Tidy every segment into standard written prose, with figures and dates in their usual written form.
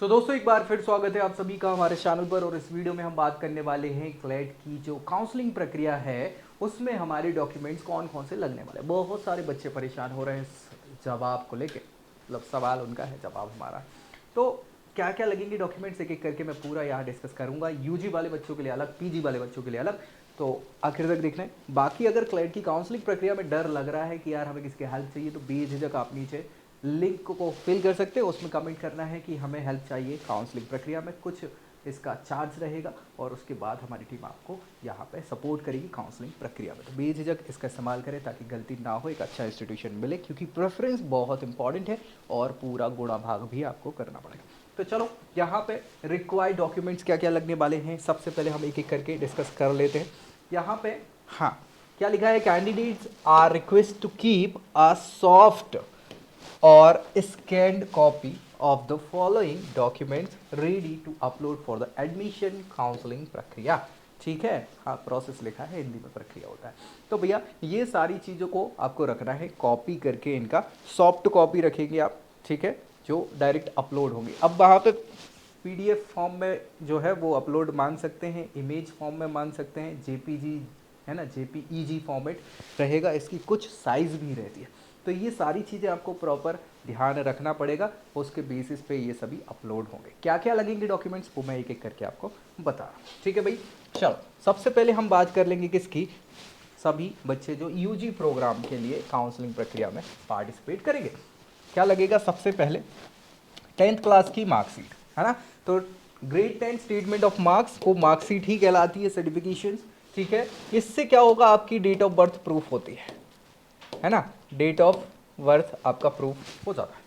तो दोस्तों एक बार फिर स्वागत है आप सभी का हमारे चैनल पर। और इस वीडियो में हम बात करने वाले हैं क्लेट की जो काउंसलिंग प्रक्रिया है उसमें हमारे डॉक्यूमेंट्स कौन कौन से लगने वाले हैं। बहुत सारे बच्चे परेशान हो रहे हैं इस जवाब को लेके, मतलब सवाल उनका है जवाब हमारा। तो क्या क्या लगेंगे डॉक्यूमेंट्स एक एक करके मैं पूरा यहाँ डिस्कस करूंगा। यूजी वाले बच्चों के लिए अलग, पीजी वाले बच्चों के लिए अलग, तो आखिर तक देखना है। बाकी अगर क्लेट की काउंसलिंग प्रक्रिया में डर लग रहा है कि यार हमें किसकी हेल्प चाहिए, तो बेझिझक आप नीचे लिंक को फिल कर सकते हो, उसमें कमेंट करना है कि हमें हेल्प चाहिए काउंसलिंग प्रक्रिया में, कुछ इसका चार्ज रहेगा और उसके बाद हमारी टीम आपको यहाँ पे सपोर्ट करेगी काउंसलिंग प्रक्रिया में। तो बेझिझक इसका इस्तेमाल करें ताकि गलती ना हो, एक अच्छा इंस्टीट्यूशन मिले, क्योंकि प्रेफरेंस बहुत इंपॉर्टेंट है और पूरा गुणा भाग भी आपको करना पड़ेगा। तो चलो यहाँ पे रिक्वायर्ड डॉक्यूमेंट्स क्या क्या लगने वाले हैं सबसे पहले हम एक एक करके डिस्कस कर लेते हैं। यहाँ पे हाँ क्या लिखा है, candidates are request to keep a soft or scanned copy of the following documents ready to upload for the admission counseling प्रक्रिया। ठीक है, हाँ प्रोसेस लिखा है, हिंदी में प्रक्रिया होता है। तो भैया ये सारी चीज़ों को आपको रखना है कॉपी करके, इनका सॉफ्ट कॉपी रखेंगे आप, ठीक है, जो डायरेक्ट अपलोड होंगे। अब वहाँ पे पीडीएफ फॉर्म में जो है वो अपलोड मांग सकते हैं, इमेज फॉर्म में मांग सकते हैं, जेपीजी है ना, जेपीईजी फॉर्मेट रहेगा, इसकी कुछ साइज़ भी रहती है। तो ये सारी चीज़ें आपको प्रॉपर ध्यान रखना पड़ेगा, उसके बेसिस पे ये सभी अपलोड होंगे। क्या क्या लगेंगे डॉक्यूमेंट्स वो मैं एक एक करके आपको बता रहा हूँ, ठीक है भाई। चलो सबसे पहले हम बात कर लेंगे किसकी, सभी बच्चे जो यूजी प्रोग्राम के लिए काउंसलिंग प्रक्रिया में पार्टिसिपेट करेंगे। क्या लगेगा, सबसे पहले 10th क्लास की मार्कशीट है ना। तो ग्रेड 10 स्टेटमेंट ऑफ मार्क्स को मार्कशीट ही कहलाती है, सर्टिफिकेशन, ठीक है। इससे क्या होगा, आपकी डेट ऑफ बर्थ प्रूफ होती है ना, डेट ऑफ बर्थ आपका प्रूफ हो जाता है।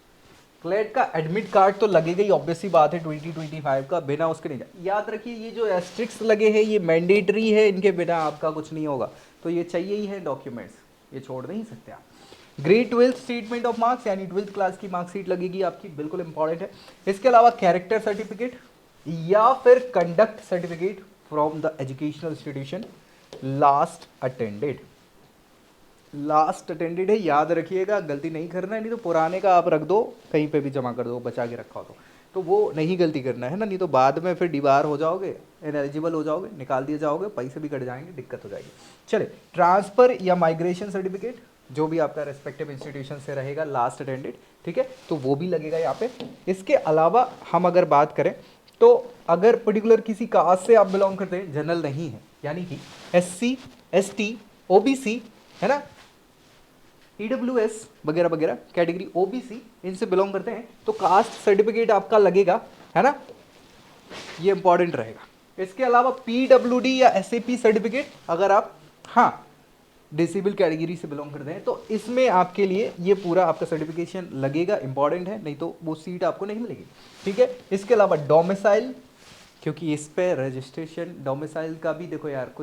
क्लेट का एडमिट कार्ड तो लगेगा ही, ऑब्वियस सी बात है, 2025 का, बिना उसके नहीं याद रखिए ये जो एस्ट्रिक्स लगे हैं ये मैंडेटरी है, इनके बिना आपका कुछ नहीं होगा, तो ये चाहिए ही है डॉक्यूमेंट्स, ये छोड़ नहीं सकते आप। ग्रेड 12 स्टेटमेंट ऑफ मार्क्स यानी 12th क्लास की मार्कशीट लगेगी आपकी, बिल्कुल इंपॉर्टेंट है। इसके अलावा कैरेक्टर सर्टिफिकेट या फिर conduct certificate from the educational institution last attended है, याद रखिएगा, गलती नहीं करना है, नहीं तो पुराने का आप रख दो कहीं पे भी जमा कर दो, बचा के रखा हो तो वो नहीं गलती करना है ना, नहीं तो बाद में फिर डिबार हो जाओगे, इनएलिजिबल हो जाओगे, निकाल दिए जाओगे, पैसे भी कट जाएंगे, दिक्कत हो जाएगी। चले, ट्रांसफ़र या माइग्रेशन सर्टिफिकेट जो भी आपका रेस्पेक्टिव इंस्टीट्यूशन से रहेगा लास्ट अटेंडेड, ठीक है, तो वो भी लगेगा यहाँ पे। इसके अलावा हम अगर बात करें तो अगर पर्टिकुलर किसी कास्ट से आप बिलोंग करते हैं, जनरल नहीं है, यानी कि SC ST OBC है ना, EWS वगैरह वगैरह कैटेगरी OBC इनसे बिलोंग करते हैं, तो कास्ट सर्टिफिकेट आपका लगेगा, है ना, ये इंपॉर्टेंट रहेगा। इसके अलावा PWD या SAP सर्टिफिकेट अगर आप हाँ डिसेबल कैटेगरी से बिलोंग करते हैं, तो इसमें आपके लिए ये पूरा आपका सर्टिफिकेशन लगेगा, इंपॉर्टेंट है, नहीं तो वो सीट आपको नहीं मिलेगी, ठीक है। इसके अलावा डोमिसाइल, क्योंकि इस पे रजिस्ट्रेशन डोमिसाइल का भी देखो यार,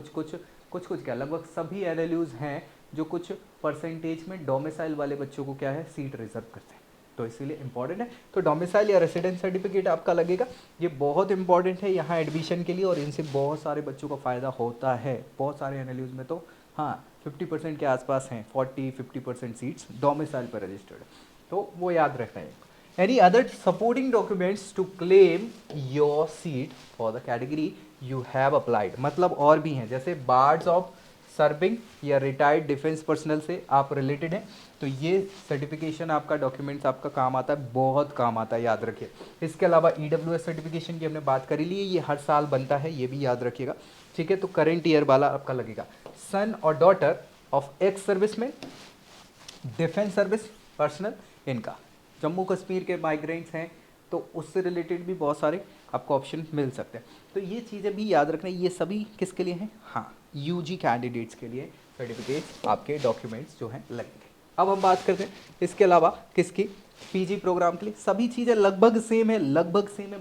कुछ क्या लगभग सभी NLUs हैं जो कुछ परसेंटेज में डोमिसाइल वाले बच्चों को क्या है सीट रिजर्व करते हैं, तो इसीलिए इंपॉर्टेंट है। तो डोमिसाइल या रेसिडेंस सर्टिफिकेट आपका लगेगा, ये बहुत इंपॉर्टेंट है यहाँ एडमिशन के लिए, और इनसे बहुत सारे बच्चों को फ़ायदा होता है। बहुत सारे NLUs में तो हाँ 50% के आसपास हैं, 40-50% सीट्स डोमिसाइल पर रजिस्टर्ड, तो वो याद रखना है। Any other supporting documents to claim your seat for the category you have applied, मतलब और भी हैं, जैसे बार्ड्स ऑफ सर्विंग या रिटायर्ड डिफेंस पर्सनल से आप रिलेटेड हैं, तो ये सर्टिफिकेशन आपका डॉक्यूमेंट्स आपका काम आता है, बहुत काम आता है, याद रखिए। इसके अलावा EWS सर्टिफिकेशन की हमने बात करी ली है, ये हर साल बनता है, ये भी याद रखिएगा, ठीक है। तो करेंट ईयर वाला आपका लगेगा। सन और daughter of ex serviceman, defence service personal, इनका जम्मू कश्मीर के माइग्रेंट्स हैं तो उससे रिलेटेड भी बहुत सारे आपको ऑप्शन मिल सकते हैं। तो ये चीज़ें भी याद रखना, ये सभी किसके लिए हैं, हाँ यूजी कैंडिडेट्स के लिए सर्टिफिकेट्स आपके डॉक्यूमेंट्स जो हैं लगेंगे। अब हम बात करते हैं इसके अलावा किसकी, पीजी प्रोग्राम के लिए सभी चीज़ें लगभग सेम है,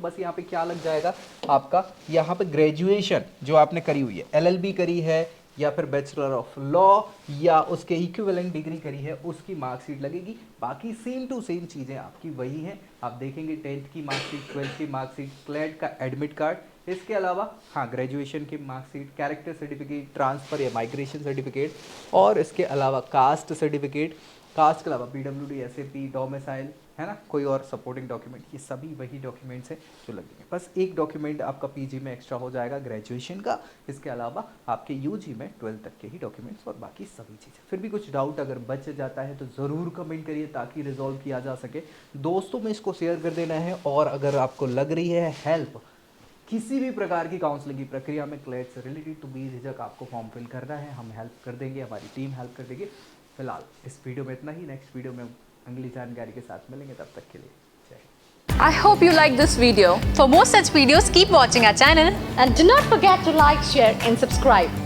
बस यहाँ पे क्या लग जाएगा आपका, यहाँ पे ग्रेजुएशन जो आपने करी हुई है, LLB करी है या फिर बैचलर ऑफ लॉ या उसके इक्विवेलेंट डिग्री करी है, उसकी मार्कशीट लगेगी। बाकी सेम टू सेम चीज़ें आपकी वही हैं, आप देखेंगे 10th की मार्कशीट, 12th की मार्कशीट, क्लेट का एडमिट कार्ड, इसके अलावा हाँ ग्रेजुएशन की मार्कशीट, कैरेक्टर सर्टिफिकेट, ट्रांसफ़र या माइग्रेशन सर्टिफिकेट, और इसके अलावा कास्ट सर्टिफिकेट, कास्ट के अलावा PWD SAP डोमिसाइल है ना, कोई और सपोर्टिंग डॉक्यूमेंट, ये सभी वही डॉक्यूमेंट्स हैं जो लगेंगे। बस एक डॉक्यूमेंट आपका पीजी में एक्स्ट्रा हो जाएगा ग्रेजुएशन का, इसके अलावा आपके यूजी में 12th तक के ही डॉक्यूमेंट्स और बाकी सभी चीज़ें। फिर भी कुछ डाउट अगर बच जाता है तो ज़रूर कमेंट करिए ताकि रिजॉल्व किया जा सके। दोस्तों में इसको शेयर कर देना है, और अगर आपको लग रही है हेल्प किसी भी प्रकार की काउंसलिंग की प्रक्रिया में क्लेट से रिलेटेड, तो बेझिझक आपको फॉर्म फिल करना है, हम हेल्प कर देंगे, हमारी टीम हेल्प कर देगी। फिलहाल इस वीडियो में इतना ही, नेक्स्ट वीडियो में अगली जानकारी के साथ मिलेंगे, तब तक के लिए जय Hind. I hope you like this video. For more such videos, keep watching our channel. And do not forget to like, share and subscribe.